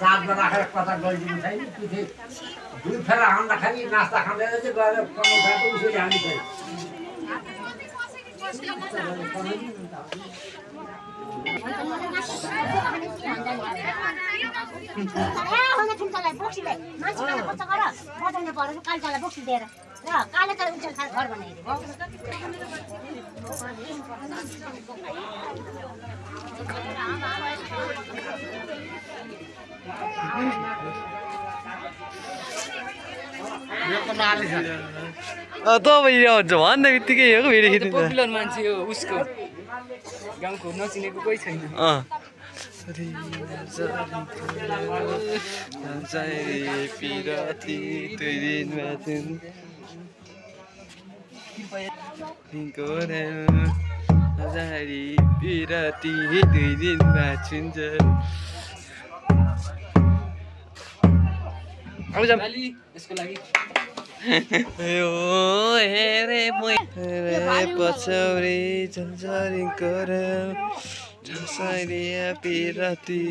चार्जमा राखेर कता गइदिनु छैन पछि दुई फेर हान्दाखेरि नास्ता खाँदैन चाहिँ गएर कमाउँछ उसरी हाल्नु पर्यो तपाईँ भन्ने बित्तिकै हो भिडियो खिच्नु पपुलर मान्छे हो उसको गाउँको नचिनेको कोही छैन पिराती 2 दिनमा छुन्छ यसको लागि यो हेरे पछौरी झन्झरी कर पिराती